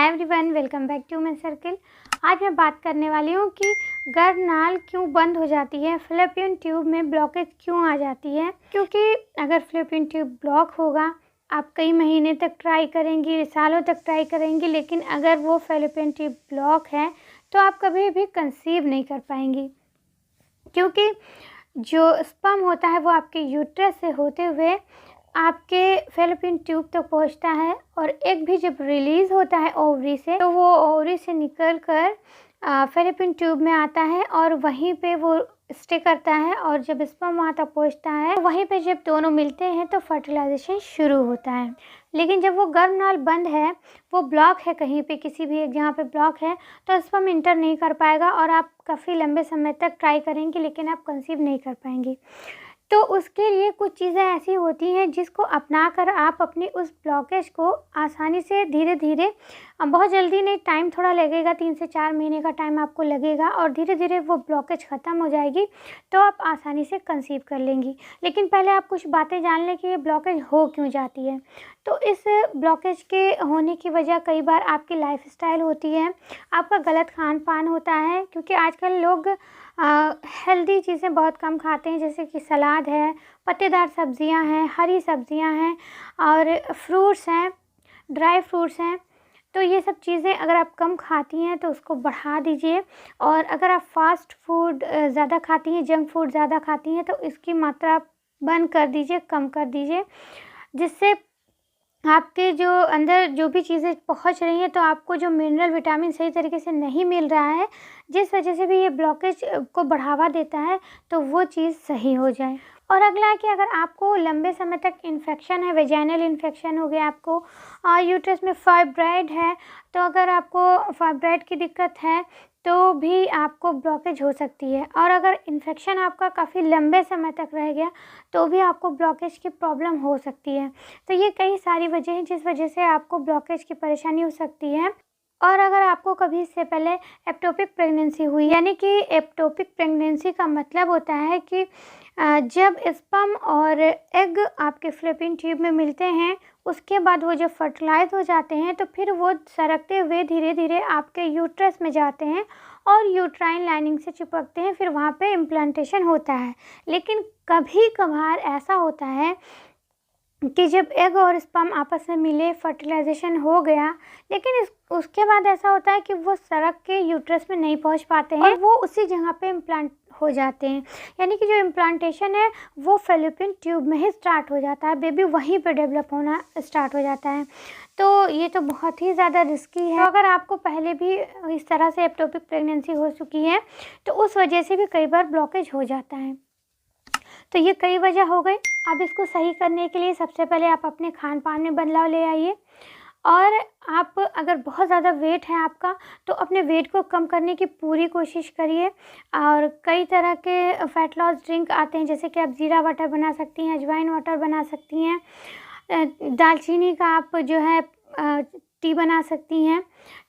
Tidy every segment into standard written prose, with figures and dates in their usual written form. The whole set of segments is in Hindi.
Hi everyone, welcome back to my circle. आज मैं बात करने वाली हूँ कि गर्भनाल क्यों बंद हो जाती है, फैलोपियन ट्यूब में ब्लॉकेज क्यों आ जाती है। क्योंकि अगर फैलोपियन ट्यूब ब्लॉक होगा, आप कई महीने तक ट्राई करेंगी, सालों तक ट्राई करेंगी, लेकिन अगर वो फैलोपियन ट्यूब ब्लॉक है तो आप कभी भी कंसीव नहीं कर पाएंगी। क्योंकि जो स्पर्म होता है वो आपके यूट्रस से होते हुए आपके फैलोपियन ट्यूब तक पहुंचता है, और एग भी जब रिलीज़ होता है ओवरी से, तो वो ओवरी से निकल कर फैलोपियन ट्यूब में आता है और वहीं पे वो स्टे करता है। और जब स्पर्म वहाँ तक पहुँचता है, तो वहीं पे जब दोनों मिलते हैं तो फर्टिलाइजेशन शुरू होता है। लेकिन जब वो गर्भनाल बंद है, वो ब्लॉक है कहीं पे, किसी भी एक जगह पे ब्लॉक है, तो स्पर्म इंटर नहीं कर पाएगा और आप काफ़ी लंबे समय तक ट्राई करेंगे लेकिन आप कंसीव नहीं कर पाएंगी। तो उसके लिए कुछ चीज़ें ऐसी होती हैं जिसको अपना कर आप अपनी उस ब्लॉकेज को आसानी से धीरे धीरे, बहुत जल्दी नहीं, टाइम थोड़ा लगेगा, 3 से 4 महीने का टाइम आपको लगेगा, और धीरे धीरे वो ब्लॉकेज ख़त्म हो जाएगी तो आप आसानी से कंसीव कर लेंगी। लेकिन पहले आप कुछ बातें जान लें कि ये ब्लॉकेज हो क्यों जाती है। तो इस ब्लॉकेज के होने की वजह कई बार आपकी लाइफस्टाइल होती है, आपका गलत खान पान होता है। क्योंकि आजकल लोग हेल्दी चीज़ें बहुत कम खाते हैं, जैसे कि सलाद है, पत्तेदार सब्जियां हैं, हरी सब्जियां हैं, और फ्रूट्स हैं, ड्राई फ्रूट्स हैं। तो ये सब चीज़ें अगर आप कम खाती हैं तो उसको बढ़ा दीजिए। और अगर आप फास्ट फूड ज़्यादा खाती हैं, जंक फूड ज़्यादा खाती हैं, तो इसकी मात्रा बंद कर दीजिए, कम कर दीजिए, जिससे आपके जो अंदर जो भी चीज़ें पहुंच रही हैं तो आपको जो मिनरल विटामिन सही तरीके से नहीं मिल रहा है, जिस वजह से भी ये ब्लॉकेज को बढ़ावा देता है, तो वो चीज़ सही हो जाए। और अगला है कि अगर आपको लंबे समय तक इन्फेक्शन है, वेजाइनल इन्फेक्शन हो गया, आपको यूट्रस में फाइब्रॉइड है, तो अगर आपको फाइब्रॉइड की दिक्कत है तो भी आपको ब्लॉकेज हो सकती है। और अगर इन्फेक्शन आपका काफ़ी लंबे समय तक रह गया तो भी आपको ब्लॉकेज की प्रॉब्लम हो सकती है। तो ये कई सारी वजह हैं जिस वजह से आपको ब्लॉकेज की परेशानी हो सकती है। और अगर आपको कभी इससे पहले एक्टोपिक प्रेगनेंसी हुई, यानी कि एक्टोपिक प्रेगनेंसी का मतलब होता है कि जब स्पर्म और एग आपके फैलोपियन ट्यूब में मिलते हैं, उसके बाद वो जब फर्टिलाइज हो जाते हैं तो फिर वो सरकते हुए धीरे धीरे आपके यूट्रस में जाते हैं और यूट्राइन लाइनिंग से चिपकते हैं, फिर वहाँ पे इम्प्लांटेशन होता है। लेकिन कभी कभार ऐसा होता है कि जब एग और स्पर्म आपस में मिले, फर्टिलाइजेशन हो गया, लेकिन उसके बाद ऐसा होता है कि वो सरक के यूट्रस में नहीं पहुंच पाते हैं और वो उसी जगह पे इम्प्लांट हो जाते हैं। यानी कि जो इम्प्लांटेशन है वो फैलोपियन ट्यूब में ही स्टार्ट हो जाता है, बेबी वहीं पे डेवलप होना स्टार्ट हो जाता है। तो ये तो बहुत ही ज़्यादा रिस्की है। तो अगर आपको पहले भी इस तरह से एक्टोपिक प्रेगनेंसी हो चुकी है तो उस वजह से भी कई बार ब्लॉकेज हो जाता है। तो ये कई वजह हो गई। अब इसको सही करने के लिए सबसे पहले आप अपने खान पान में बदलाव ले आइए। और आप अगर बहुत ज़्यादा वेट है आपका, तो अपने वेट को कम करने की पूरी कोशिश करिए। और कई तरह के फ़ैट लॉस ड्रिंक आते हैं, जैसे कि आप ज़ीरा वाटर बना सकती हैं, अजवाइन वाटर बना सकती हैं, दालचीनी का आप जो है टी बना सकती हैं।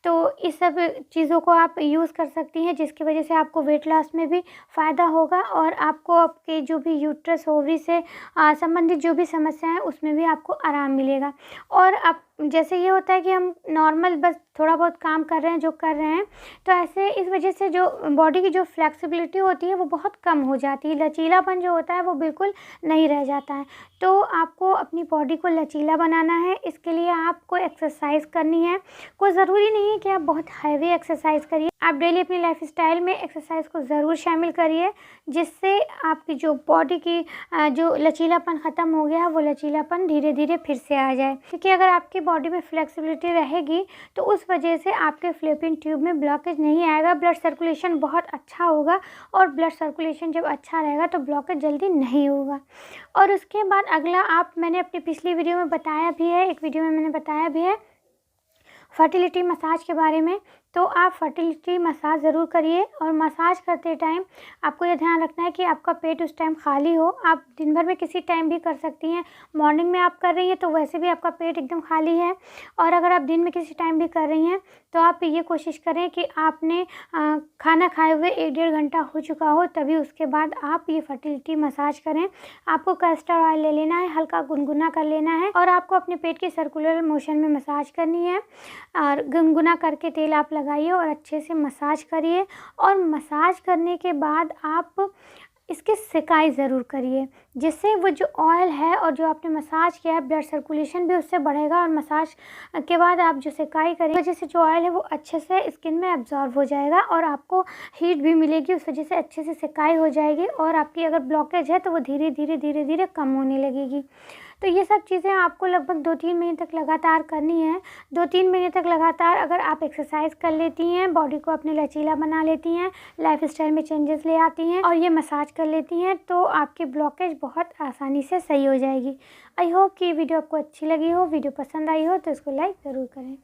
तो इस सब चीज़ों को आप यूज़ कर सकती हैं, जिसकी वजह से आपको वेट लॉस में भी फ़ायदा होगा और आपको आपके जो भी यूट्रस ओवरी से संबंधित जो भी समस्या है उसमें भी आपको आराम मिलेगा। और आप जैसे ये होता है कि हम नॉर्मल बस थोड़ा बहुत काम कर रहे हैं, जो कर रहे हैं, तो ऐसे इस वजह से जो बॉडी की जो फ्लेक्सिबिलिटी होती है वो बहुत कम हो जाती है, लचीलापन जो होता है वो बिल्कुल नहीं रह जाता है। तो आपको अपनी बॉडी को लचीला बनाना है, इसके लिए आपको एक्सरसाइज करनी है। कोई ज़रूरी नहीं है कि आप बहुत हैवी एक्सरसाइज करिए, आप डेली अपनी लाइफस्टाइल में एक्सरसाइज को ज़रूर शामिल करिए, जिससे आपकी जो बॉडी की जो लचीलापन ख़त्म हो गया है वो लचीलापन धीरे धीरे फिर से आ जाए। क्योंकि अगर आपकी बॉडी में फ्लेक्सिबिलिटी रहेगी तो उस वजह से आपके फैलोपियन ट्यूब में ब्लॉकेज नहीं आएगा, ब्लड सर्कुलेशन बहुत अच्छा होगा, और ब्लड सर्कुलेशन जब अच्छा रहेगा तो ब्लॉकेज जल्दी नहीं होगा। और उसके बाद अगला, मैंने अपनी पिछली वीडियो में बताया भी है, एक वीडियो में मैंने बताया भी है फर्टिलिटी मसाज के बारे में, तो आप फर्टिलिटी मसाज ज़रूर करिए। और मसाज करते टाइम आपको ये ध्यान रखना है कि आपका पेट उस टाइम खाली हो। आप दिन भर में किसी टाइम भी कर सकती हैं। मॉर्निंग में आप कर रही हैं तो वैसे भी आपका पेट एकदम खाली है, और अगर आप दिन में किसी टाइम भी कर रही हैं तो आप ये कोशिश करें कि आपने खाना खाए हुए 1-1.5 घंटा हो चुका हो, तभी उसके बाद आप ये फर्टिलिटी मसाज करें। आपको कैस्टर ऑयल ले लेना है, हल्का गुनगुना कर लेना है, और आपको अपने पेट की सर्कुलर मोशन में मसाज करनी है। और गुनगुना करके तेल आप लगाइए और अच्छे से मसाज करिए। और मसाज करने के बाद आप इसकी सिकाई ज़रूर करिए, जिससे वो जो ऑयल है और जो आपने मसाज किया है, ब्लड सर्कुलेशन भी उससे बढ़ेगा। और मसाज के बाद आप जो सिकाई करिए, वजह से जो ऑयल है वो अच्छे से स्किन में एब्जॉर्ब हो जाएगा और आपको हीट भी मिलेगी। उस वजह से अच्छे से सिकाई हो जाएगी, और आपकी अगर ब्लॉकेज है तो वो धीरे धीरे कम होने लगेगी। तो ये सब चीज़ें आपको लगभग 2-3 महीने तक लगातार करनी है। 2-3 महीने तक लगातार अगर आप एक्सरसाइज कर लेती हैं, बॉडी को अपने लचीला बना लेती हैं, लाइफस्टाइल में चेंजेस ले आती हैं और ये मसाज कर लेती हैं, तो आपकी ब्लॉकेज बहुत आसानी से सही हो जाएगी। आई होप कि ये वीडियो आपको अच्छी लगी हो। वीडियो पसंद आई हो तो इसको लाइक ज़रूर करें।